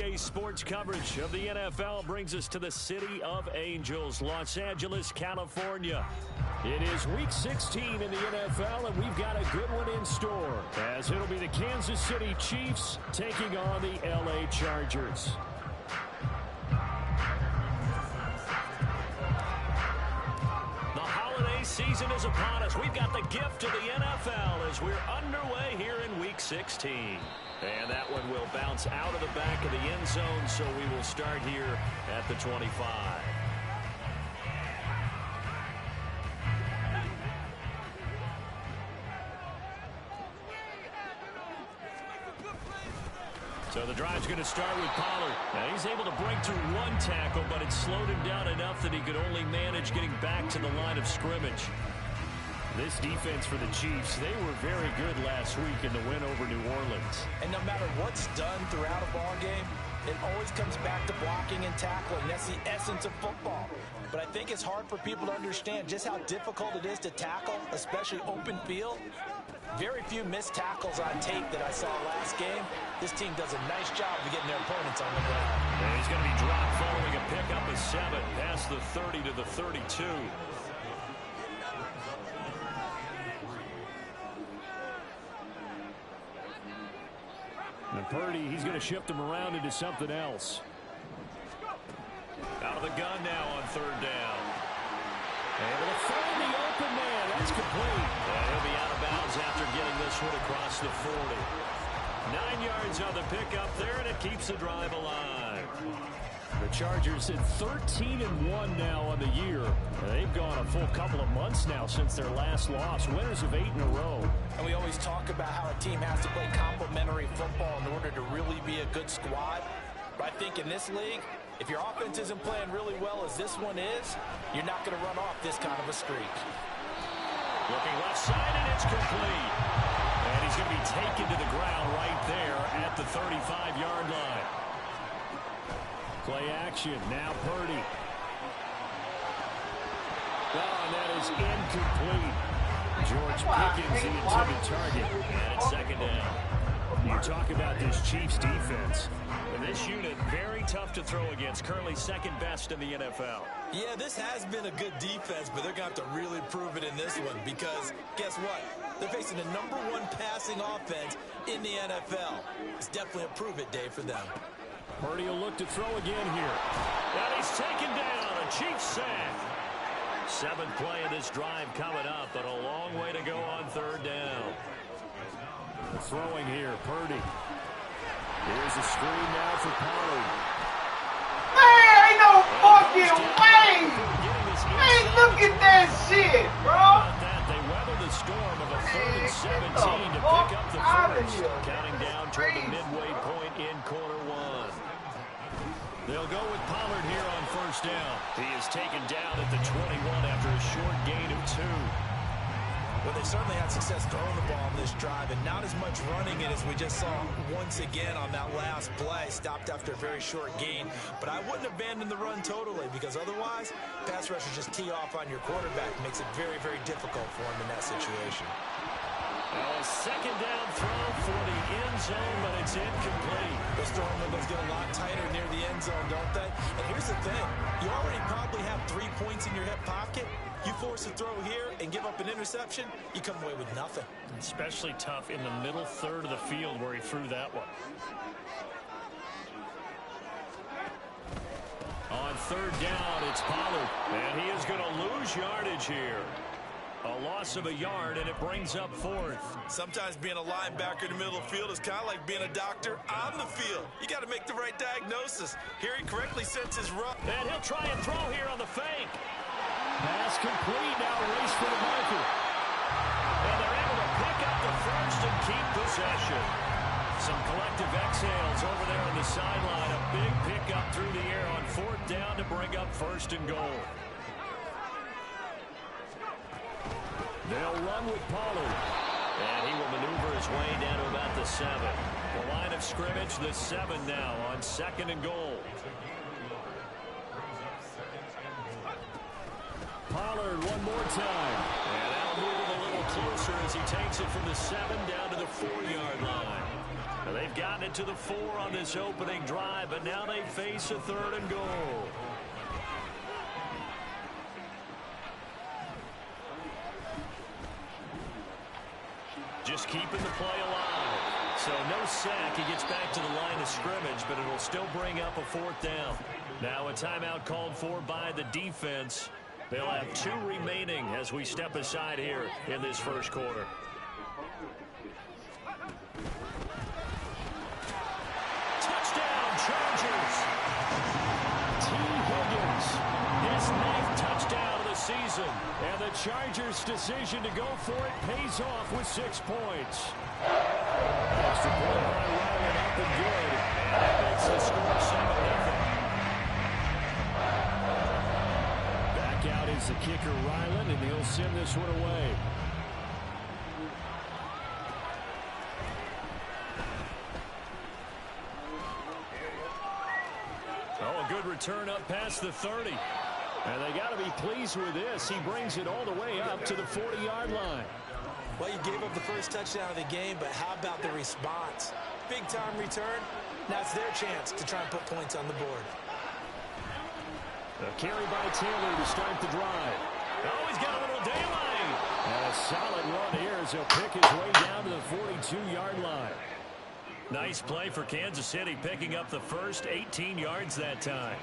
Today's sports coverage of the NFL brings us to the City of Angels, Los Angeles, California. It is Week 16 in the NFL, and we've got a good one in store, as it'll be the Kansas City Chiefs taking on the LA Chargers. The holiday season is upon us. We've got the gift of the NFL as we're underway here in Week 16. And that one will bounce out of the back of the end zone, so we will start here at the 25. So the drive's going to start with Pollard. Now he's able to break through one tackle, but it slowed him down enough that he could only manage getting back to the line of scrimmage. This defense for the Chiefs, they were very good last week in the win over New Orleans. And no matter what's done throughout a ball game, it always comes back to blocking and tackling. That's the essence of football. But I think it's hard for people to understand just how difficult it is to tackle, especially open field. Very few missed tackles on tape that I saw last game. This team does a nice job of getting their opponents on the ground. And he's going to be dropped following a pickup of 7 past the 30 to the 32. And Purdy, he's going to shift him around into something else. Out of the gun now on third down. Able to find the open man. That's complete. And he'll be out of bounds after getting this one across the 40. 9 yards on the pickup there, and it keeps the drive alive. The Chargers at 13-1 now on the year. They've gone a full couple of months now since their last loss. Winners of 8 in a row. And we always talk about how a team has to play complementary football in order to really be a good squad. But I think in this league, if your offense isn't playing really well as this one is, you're not going to run off this kind of a streak. Looking left side, and it's complete. And he's going to be taken to the ground right there at the 35-yard line. Play action, now Purdy. Oh, and that is incomplete. George Pickens the intended target, and it's second down. You talk about this Chiefs defense. And this unit, very tough to throw against, currently second best in the NFL. Yeah, this has been a good defense, but they're going to have to really prove it in this one because guess what? They're facing the #1 passing offense in the NFL. It's definitely a prove-it day for them. Purdy will look to throw again here. And he's taken down. A Chiefs sack. 7th play of this drive coming up, but a long way to go on third down. Throwing here, Purdy. Here's a screen now for Pollard. Man, ain't no fucking way! Hey, look at that shit, bro! They weathered the storm of a 3rd and 17 to pick up the first. Counting down toward the midway point in quarter 1. They'll go with Pollard here on first down. He is taken down at the 21 after a short gain of 2. Well, they certainly had success throwing the ball on this drive, and not as much running it as we just saw once again on that last play. Stopped after a very short gain. But I wouldn't abandon the run totally, because otherwise, pass rushers just tee off on your quarterback. Makes it very, very difficult for him in that situation. A second down throw for the end zone, but it's incomplete. Those throwing windows get a lot tighter near the end zone, don't they? And here's the thing. You already probably have 3 points in your hip pocket. You force a throw here and give up an interception, you come away with nothing. Especially tough in the middle third of the field where he threw that one. On third down, it's Pollard. And he is going to lose yardage here. A loss of a yard, and it brings up 4th. Sometimes being a linebacker in the middle of the field is kind of like being a doctor on the field. You got to make the right diagnosis. Here he correctly sets his run. And he'll try and throw here on the fake. Pass complete, now race for the marker. And they're able to pick up the first and keep possession. Some collective exhales over there on the sideline. A big pickup through the air on 4th down to bring up 1st and goal. They'll run with Pollard. And he will maneuver his way down to about the 7. The line of scrimmage, the 7 now on 2nd and goal. Pollard one more time. And that'll move him a little closer as he takes it from the 7 down to the 4-yard line. Now they've gotten it to the 4 on this opening drive, but now they face a 3rd and goal. Just keeping the play alive. So no sack. He gets back to the line of scrimmage, but it'll still bring up a 4th down. Now a timeout called for by the defense. They'll have 2 remaining as we step aside here in this first quarter. Touchdown, Chargers! T. Higgins, his 9th touchdown of the season. And the Chargers' decision to go for it pays off with 6 points. Extra point by Ryland up and good. And that makes the score 7-0. Back out is the kicker, Ryland, and he'll send this one away. Oh, a good return up past the 30. And they got to be pleased with this. He brings it all the way up to the 40-yard line. Well, you gave up the first touchdown of the game, but how about the response? Big-time return. Now it's their chance to try and put points on the board. A carry by Taylor to start the drive. Oh, he's got a little daylight. And a solid run here as he'll pick his way down to the 42-yard line. Nice play for Kansas City, picking up the first 18 yards that time.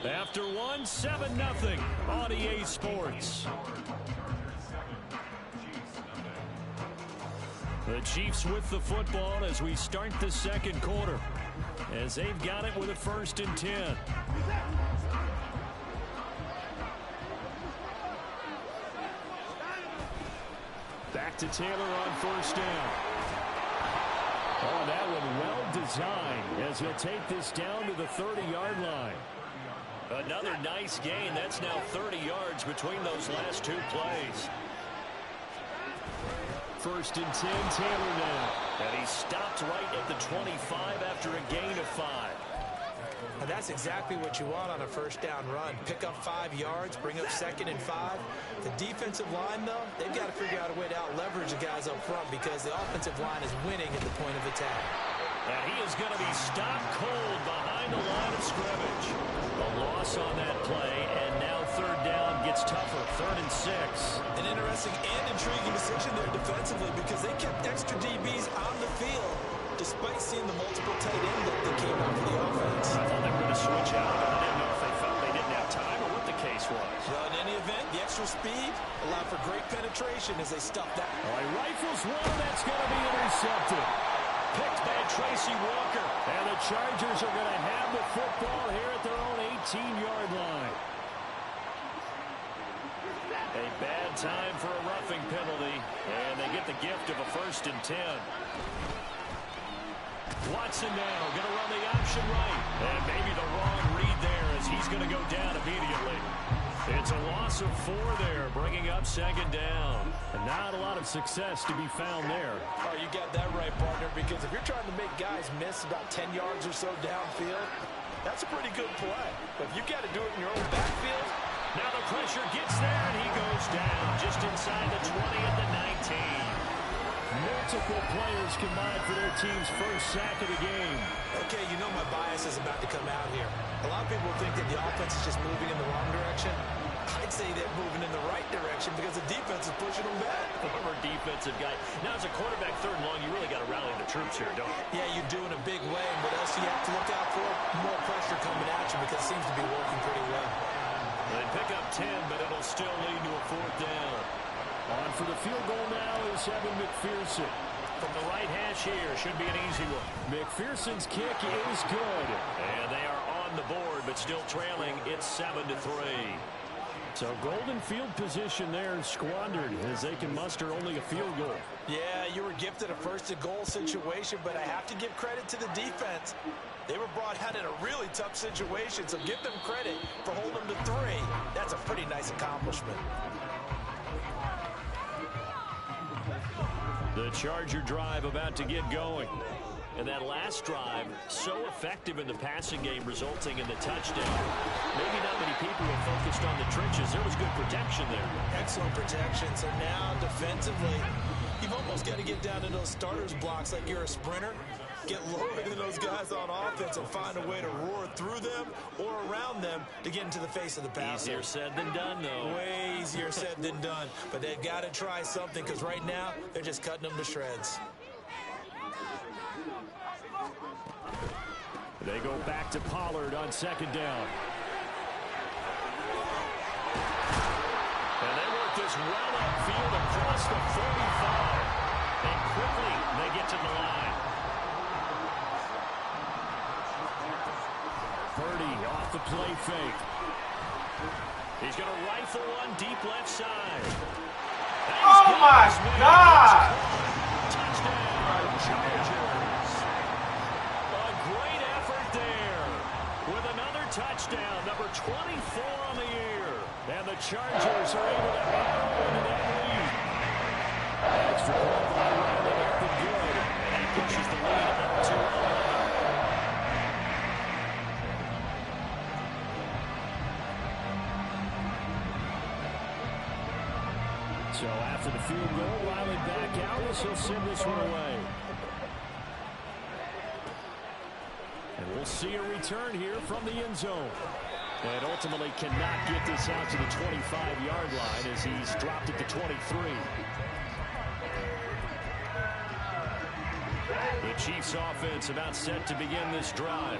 After one, 7-0 on EA Sports. The Chiefs with the football as we start the second quarter, as they've got it with a 1st and 10. Back to Taylor on 1st down. Oh, that one well designed as he'll take this down to the 30-yard line. Another nice gain. That's now 30 yards between those last 2 plays. 1st and 10, Taylor now. And he stopped right at the 25 after a gain of 5. And that's exactly what you want on a 1st down run. Pick up 5 yards, bring up 2nd and 5. The defensive line, though, they've got to figure out a way to out-leverage the guys up front because the offensive line is winning at the point of attack. And he is going to be stopped cold behind the line of scrimmage. A loss on that play, and now 3rd down gets tougher, 3rd and 6. An interesting and intriguing decision there defensively because they kept extra DBs on the field despite seeing the multiple tight end that came out for the offense. I thought they were going to switch out, but I didn't know if they felt they didn't have time or what the case was. Well, in any event, the extra speed allowed for great penetration as they stuffed that. All right, rifles one, that's going to be intercepted. Picked by Tracy Walker. And the Chargers are going to have the football here at their own 18-yard line. A bad time for a roughing penalty. And they get the gift of a 1st and 10. Watson now going to run the option right. And maybe the wrong read there as he's going to go down immediately. It's a loss of 4 there, bringing up 2nd down. And not a lot of success to be found there. Oh, you got that right, partner, because if you're trying to make guys miss about 10 yards or so downfield, that's a pretty good play. But if you've got to do it in your own backfield. Now the pressure gets there, and he goes down just inside the 20 at the 19. Multiple players combined for their team's first sack of the game. Okay, you know my bias is about to come out here. A lot of people think that the offense is just moving in the wrong direction. I'd say they're moving in the right direction because the defense is pushing them back. Former defensive guy. Now, as a quarterback 3rd and long, you really got to rally the troops here, don't you? Yeah, you do in a big way. And what else do you have to look out for? More pressure coming at you because it seems to be working pretty well. They pick up 10, but it'll still lead to a 4th down. On for the field goal now is Evan McPherson. From the right hash here, should be an easy one. McPherson's kick is good. And they are on the board, but still trailing. It's 7-3. So golden field position there squandered as they can muster only a field goal. Yeah, you were gifted a 1st and goal situation, but I have to give credit to the defense. They were brought out in a really tough situation, so give them credit for holding them to 3. That's a pretty nice accomplishment. The Charger drive about to get going. And that last drive, so effective in the passing game, resulting in the touchdown. Maybe not many people were focused on the trenches. There was good protection there. Excellent protection. So now, defensively, you've almost got to get down to those starters blocks like you're a sprinter. Get lower than those guys on offense and find a way to roar through them or around them to get into the face of the passer. Easier said than done, though. Way easier said than done. But they've got to try something because right now, they're just cutting them to shreds. They go back to Pollard on second down. And they work this well upfield across the 45. And quickly, they get to the line. Purdy off the play fake. He's going to rifle one deep left side. Oh, my God! Touchdown, Chargers. Touchdown, number 24 on the year. And the Chargers are able to add on to that lead. Extra point by Riley up and good. And he pushes the lead up to 11. So after the field goal, Riley back out as he'll send this one away. And we'll see a return here from the end zone. And ultimately cannot get this out to the 25-yard line as he's dropped it to 23. The Chiefs offense about set to begin this drive.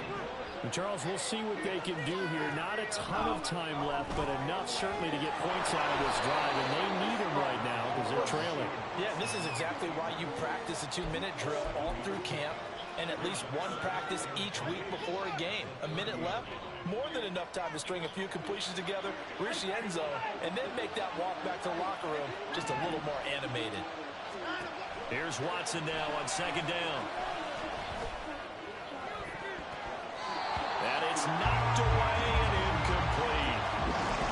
And Charles, we'll see what they can do here. Not a ton of time left, but enough certainly to get points out of this drive. And they need them right now because they're trailing. Yeah, this is exactly why you practice a 2-minute drill all through camp. And at least one practice each week before a game. A minute left, more than enough time to string a few completions together, reach the end zone, and then make that walk back to the locker room just a little more animated. Here's Watson now on second down. And it's knocked away and incomplete.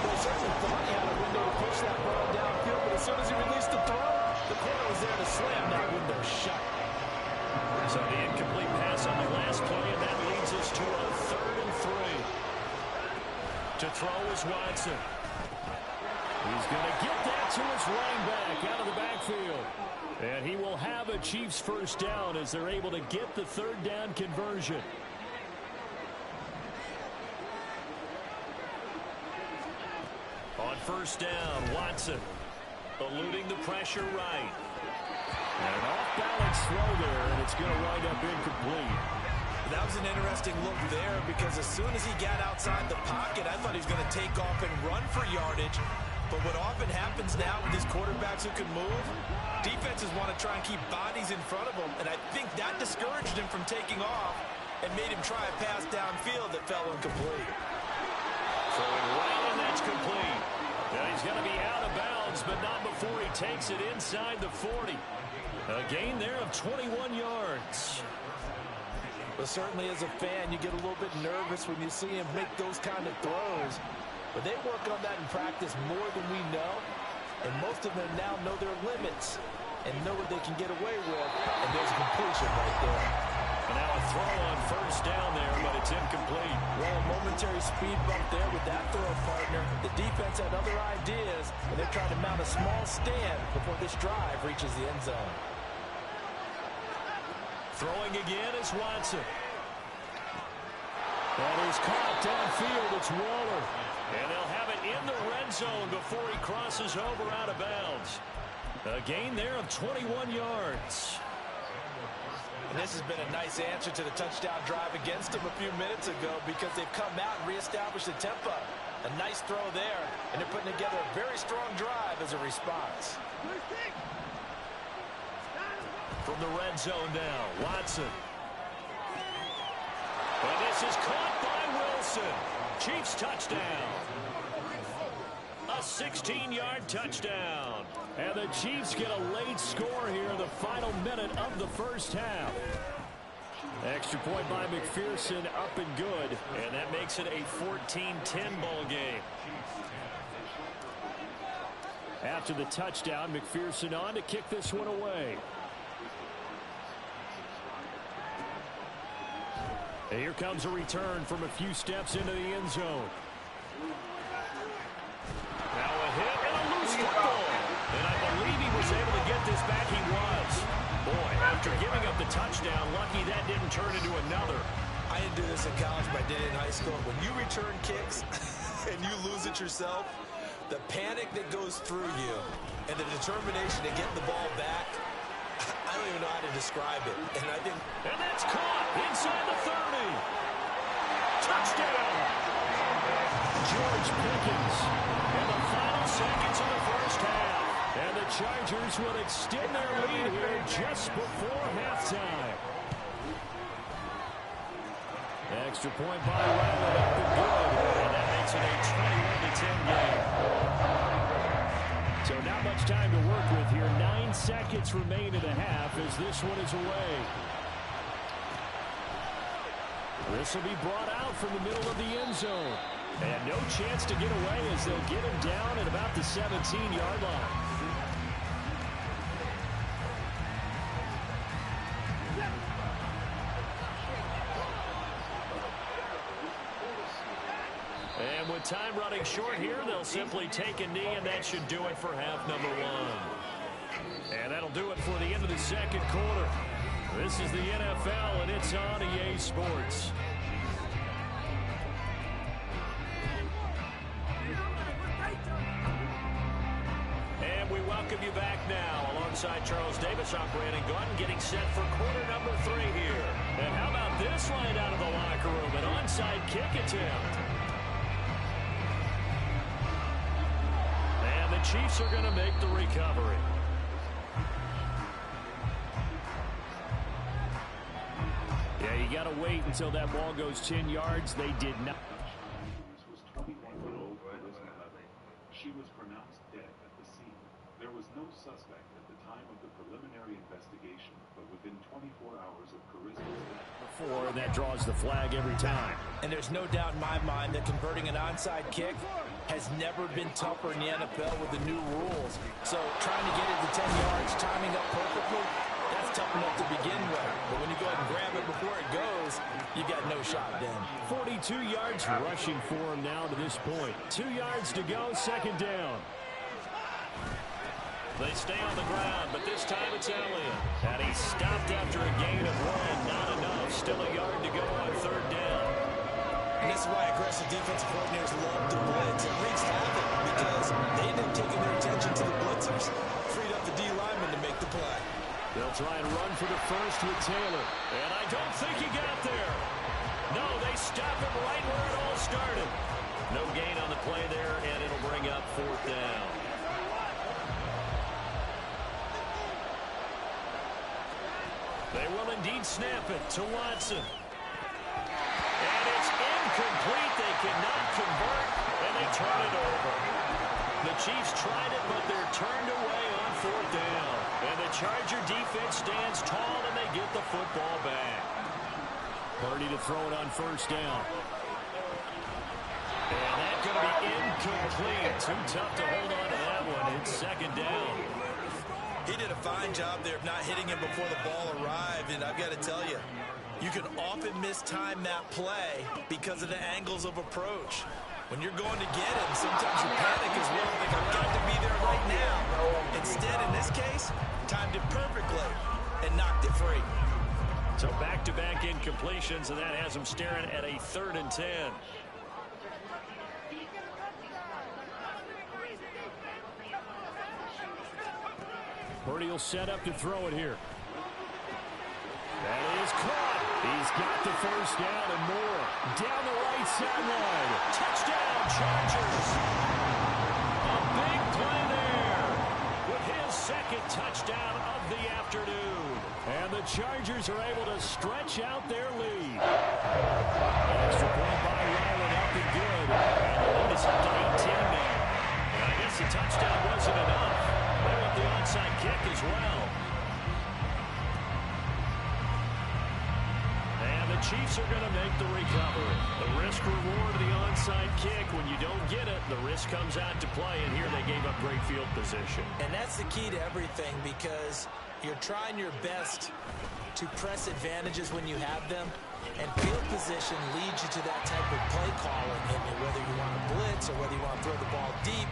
Well, he certainly thought he had a window to push that ball downfield, but as soon as he released the throw, the corner was there to slam that window shut. So the incomplete pass on the last play, and that leads us to a 3rd and 3. To throw is Watson. He's going to get that to his running back out of the backfield. And he will have a Chiefs first down as they're able to get the 3rd down conversion. On first down, Watson eluding the pressure right. And an off-balance throw there, and it's going to wind up incomplete. That was an interesting look there because as soon as he got outside the pocket, I thought he was going to take off and run for yardage. But what often happens now with these quarterbacks who can move, defenses want to try and keep bodies in front of them, and I think that discouraged him from taking off and made him try a pass downfield that fell incomplete. Throwing right, and that's complete. Now he's going to be out of bounds, but not before he takes it inside the 40. A gain there of 21 yards. Well, certainly as a fan, you get a little bit nervous when you see him make those kind of throws. But they work on that in practice more than we know. And most of them now know their limits and know what they can get away with. And there's a completion right there. And now a throw on first down there, but it's incomplete. Well, a momentary speed bump there with that throw partner. The defense had other ideas, and they're trying to mount a small stand before this drive reaches the end zone. Throwing again is Watson. That is caught downfield. It's Waller. And they'll have it in the red zone before he crosses over out of bounds. A gain there of 21 yards. And this has been a nice answer to the touchdown drive against them a few minutes ago because they've come out and reestablished the tempo. A nice throw there, and they're putting together a very strong drive as a response. From the red zone now, Watson. And this is caught by Wilson. Chiefs touchdown. A 16-yard touchdown. And the Chiefs get a late score here in the final minute of the first half. Extra point by McPherson, up and good. And that makes it a 14-10 ball game. After the touchdown, McPherson on to kick this one away. And here comes a return from a few steps into the end zone. Now a hit and a loose football. And I believe he was able to get this back. He was. Boy, after giving up the touchdown, lucky that didn't turn into another. I didn't do this in college, but I did it in high school. When you return kicks and you lose it yourself, the panic that goes through you and the determination to get the ball back, I don't even know how to describe it. And that's caught inside the 30. Touchdown. George Pickens. In the final seconds of the first half. And the Chargers will extend their lead here just before halftime. Extra point by Riley up and good. And that makes it a 21-10 game. So not much time to work with here. 9 seconds remain in the half as this one is away. This will be brought out from the middle of the end zone. And no chance to get away as they'll get him down at about the 17-yard line. And with time running short here, they'll simply take a knee, and that should do it for half number one. And that'll do it for the end of the second quarter. This is the NFL, and it's on EA Sports. And we welcome you back now. Alongside Charles Davis, I'm Brandon Gunn, getting set for quarter number 3 here. And how about this line out of the locker room? An onside kick attempt. And the Chiefs are going to make the recovery. Yeah, you got to wait until that ball goes 10 yards. They did not. Was 21-year-old Elizabeth. She was pronounced dead at the scene. There was no suspect at the time of the preliminary investigation, but within 24 hours of Charisma's death. Before, that draws the flag every time. And there's no doubt in my mind that converting an onside kick has never been tougher in the NFL with the new rules. So trying to get it to 10 yards, timing up perfectly, that's tough enough to begin with. But when you go ahead and grab it before it goes, you got no shot then. 42 yards rushing for him now to this point. 2 yards to go, second down. They stay on the ground, but this time it's Elliott. And he stopped after a gain of 1. Not enough. Still a yard to go on third down. And this is why aggressive defensive coordinators love to blitz. It wreaks havoc because they end up taking their attention to the blitzers, freed up the D lineman to make the play. They'll try and run for the first with Taylor. And I don't think he got there. No, they stop him right where it all started. No gain on the play there, and it'll bring up fourth down. They will indeed snap it to Watson. And it's incomplete. They cannot convert, and they turn it over. The Chiefs tried it, but they're turned away on fourth down. And the Charger defense stands tall, and they get the football back. Purdy to throw it on first down. And that's going to be incomplete. Too tough to hold on to that one. It's second down. He did a fine job there of not hitting him before the ball arrived, and I've got to tell you, you can often mistime that play because of the angles of approach. When you're going to get him, sometimes you panic as well, think I've got to be there right now. Instead, in this case, timed it perfectly and knocked it free. So back-to-back incompletions, and that has him staring at a 3rd and 10. Purdy will set up to throw it here. That is caught. He's got the first down and more. Down the right sideline. Touchdown, Chargers. A big play there with his second touchdown of the afternoon. And the Chargers are able to stretch out their lead. Extra point by Ryland up and good. And the lead is up to 18 now. And I guess the touchdown wasn't enough. They want the onside kick as well. And the Chiefs are going to make the recovery. The risk reward of the onside onside kick. When you don't get it, the risk comes out to play, and here they gave up great field position. And that's the key to everything, because you're trying your best to press advantages when you have them, and field position leads you to that type of play calling, and whether you want to blitz or whether you want to throw the ball deep,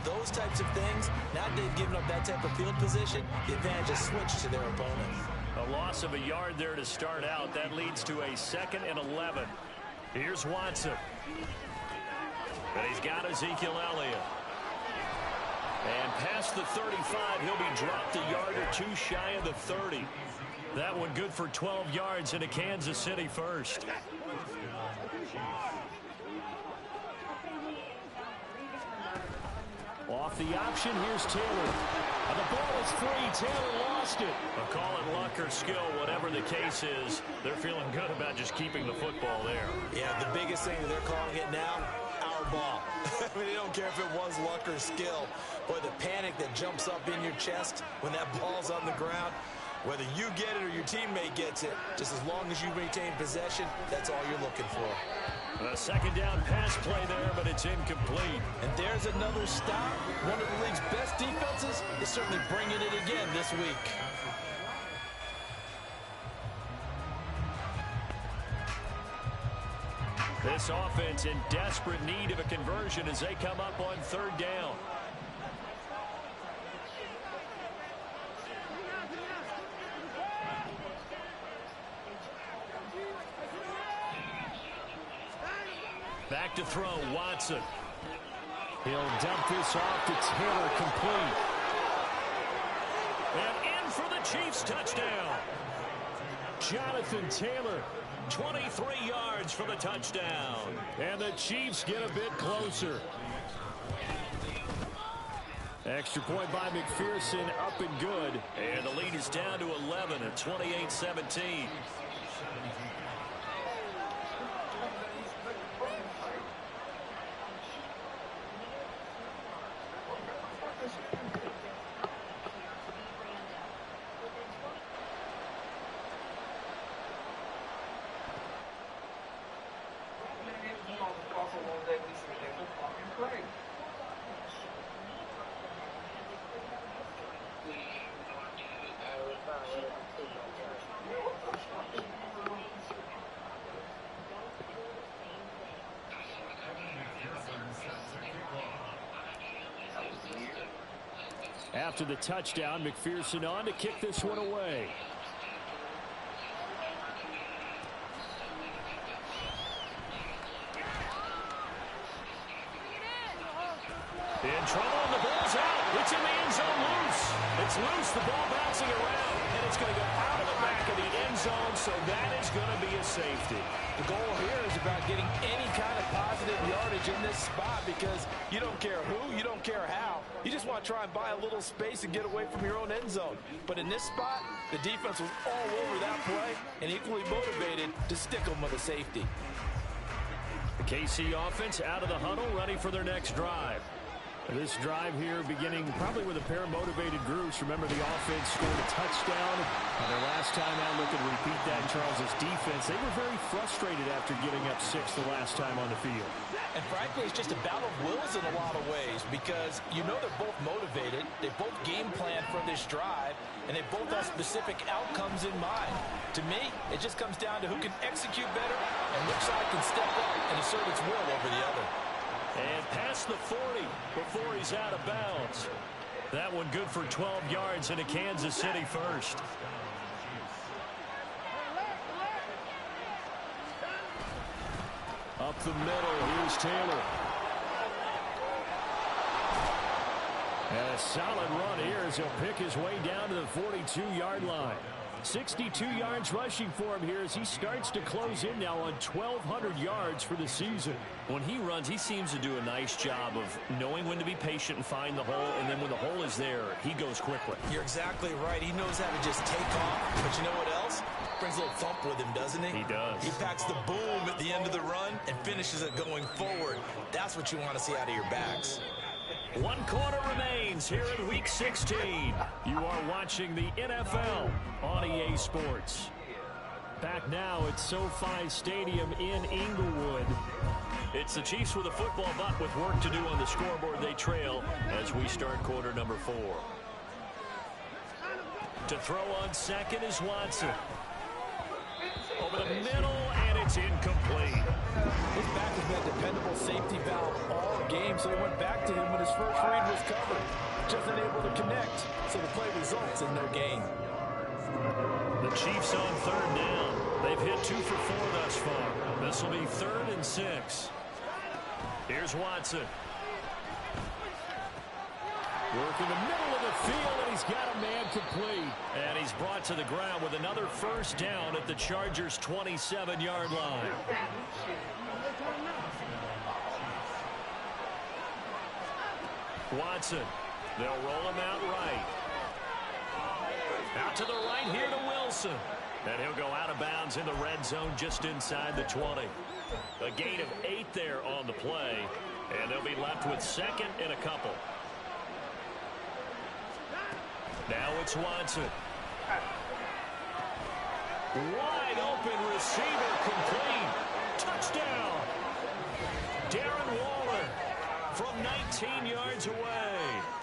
those types of things. Now they've given up that type of field position, the advantage is switched to their opponent. A loss of a yard there to start out. That leads to a 2nd and 11. Here's Watson. And he's got Ezekiel Elliott. And past the 35, he'll be dropped a yard or two shy of the 30. That one good for 12 yards into Kansas City first. Off the option, here's Taylor. And the ball is free. Taylor lost it. A call it luck or skill, whatever the case is. They're feeling good about just keeping the football there. Yeah, the biggest thing that they're calling it now, our ball. I mean, they don't care if it was luck or skill. Boy, the panic that jumps up in your chest when that ball's on the ground, whether you get it or your teammate gets it, just as long as you maintain possession, that's all you're looking for. A 2nd down pass play there, but it's incomplete. And there's another stop. One of the league's best defenses is certainly bringing it again this week. This offense in desperate need of a conversion as they come up on 3rd down. Back to throw, Watson. He'll dump this off to Taylor, complete. And in for the Chiefs touchdown. Jonathan Taylor, 23 yards for the touchdown. And the Chiefs get a bit closer. Extra point by McPherson, up and good. And the lead is down to 11 at 28-17. After the touchdown, McPherson on to kick this one away. In trouble, and the ball's out. It's in the end zone loose. It's loose, the ball bouncing around, and it's going to go out of the back of the end zone, so that is going to be a safety. The goal here is about getting any kind of positive yardage in this spot, because you don't care who, you don't care how. You just want to try and buy a little space and get away from your own end zone. But in this spot, the defense was all over that play and equally motivated to stick them with a safety. The KC offense out of the huddle, ready for their next drive. This drive here beginning probably with a pair of motivated groups. Remember, the offense scored a touchdown. Their last time out, look at repeat that. Charles's defense, they were very frustrated after giving up 6 the last time on the field. And frankly, it's just a battle of wills in a lot of ways, because you know they're both motivated. They both game plan for this drive, and they both have specific outcomes in mind. To me, it just comes down to who can execute better and which side can step up and assert its will over the other. And past the 40 before he's out of bounds. That one good for 12 yards into Kansas City first. Up the middle, here's Taylor. And a solid run here as he'll pick his way down to the 42-yard line. 62 yards rushing for him here as he starts to close in now on 1,200 yards for the season. When he runs, he seems to do a nice job of knowing when to be patient and find the hole, and then when the hole is there, he goes quickly. You're exactly right. He knows how to just take off, but you know what else? Brings a little thump with him, doesn't he? He does. He packs the boom at the end of the run and finishes it going forward. That's what you want to see out of your backs. 1 quarter remains here in Week 16. You are watching the NFL on EA Sports. Back now at SoFi Stadium in Inglewood. It's the Chiefs with a football, but with work to do on the scoreboard. They trail as we start quarter number 4. To throw on second is Watson. Over the middle, and it's incomplete. His back has been a dependable safety valve all game, so he went back to him when his first read was covered. Just unable to connect, so the play results in no gain. The Chiefs on third down. They've hit 2 for 4 thus far. This will be 3rd and 6. Here's Watson. Working the middle of the field, and he's got a man complete. And he's brought to the ground with another first down at the Chargers' 27-yard line. Watson. They'll roll him out right. Out to the right here to Wilson. And he'll go out of bounds in the red zone just inside the 20. A gain of 8 there on the play. And they'll be left with 2nd and a couple. Now it's Watson. Wide open receiver complete. Touchdown. Darren Waller from 19 yards away.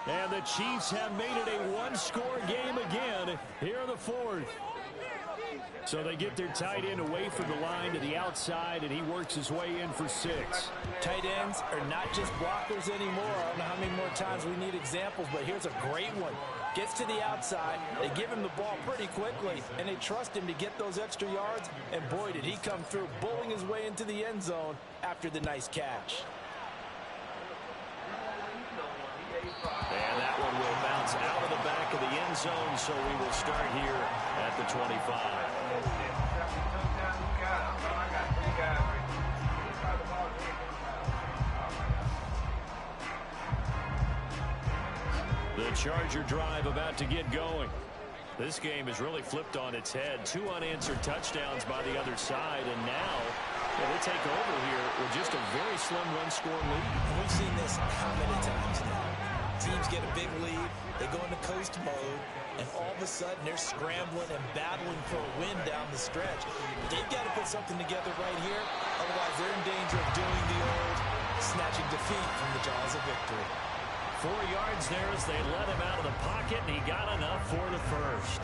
And the Chiefs have made it a one-score game again here in the 4th. So they get their tight end away from the line to the outside, and he works his way in for 6. Tight ends are not just blockers anymore. I don't know how many more times we need examples, but here's a great one. Gets to the outside, they give him the ball pretty quickly, and they trust him to get those extra yards, and boy, did he come through, bowling his way into the end zone after the nice catch. And that one will bounce out of the back of the end zone, so we will start here at the 25. The Charger drive about to get going. This game has really flipped on its head. 2 unanswered touchdowns by the other side, and now they take over here with just a very slim one-score lead. We've seen this how many times now? Teams get a big lead, they go into coast mode, and all of a sudden they're scrambling and battling for a win down the stretch. They've got to put something together right here, otherwise they're in danger of doing the old snatching defeat from the jaws of victory. 4 yards there as they let him out of the pocket, and he got enough for the first.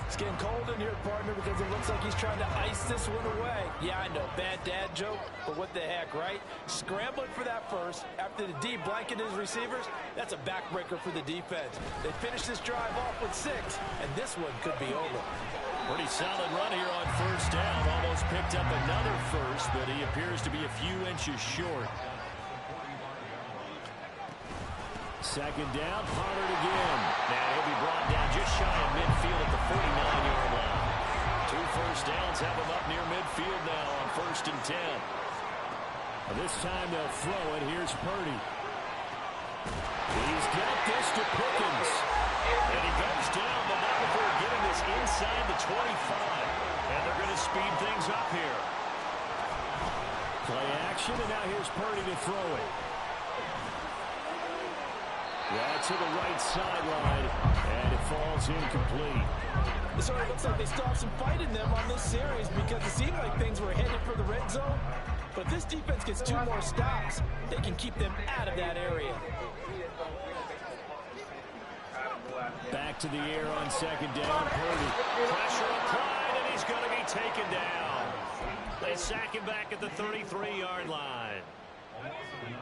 It's getting cold in here, partner, because it looks like he's trying to ice this one away. Yeah, I know, bad dad joke, but what the heck, right? Scrambling for that first after the D blanketed his receivers. That's a backbreaker for the defense. They finish this drive off with 6, and this one could be over. Pretty solid run here on first down. Almost picked up another first, but he appears to be a few inches short. 2nd down, Pollard again. Now he'll be brought down just shy of midfield at the 49-yard line. 2 first downs have him up near midfield now on 1st and 10. This time they'll throw it. Here's Purdy. He's got this to Pickens. And he goes down, but not before getting this inside the 25. And they're going to speed things up here. Play action, and now here's Purdy to throw it. That's to the right sideline, and it falls incomplete. It sort of looks like they still have some fight in them on this series because it seemed like things were headed for the red zone. But if this defense gets 2 more stops, they can keep them out of that area. Back to the air on 2nd down, Purdy. Pressure applied, and he's going to be taken down. They sack him back at the 33-yard line.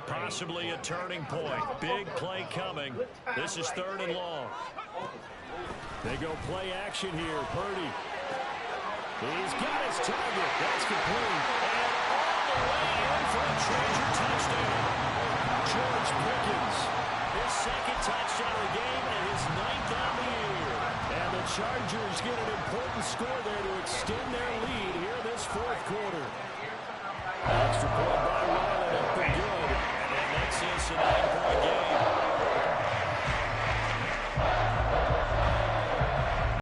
Possibly a turning point. Big play coming. This is 3rd and long. They go play action here. Purdy. He's got his target. That's complete. And all the way in for a Charger touchdown. George Pickens. His 2nd touchdown of the game and his 9th on the year. And the Chargers get an important score there to extend their lead here this 4th quarter. Extra point by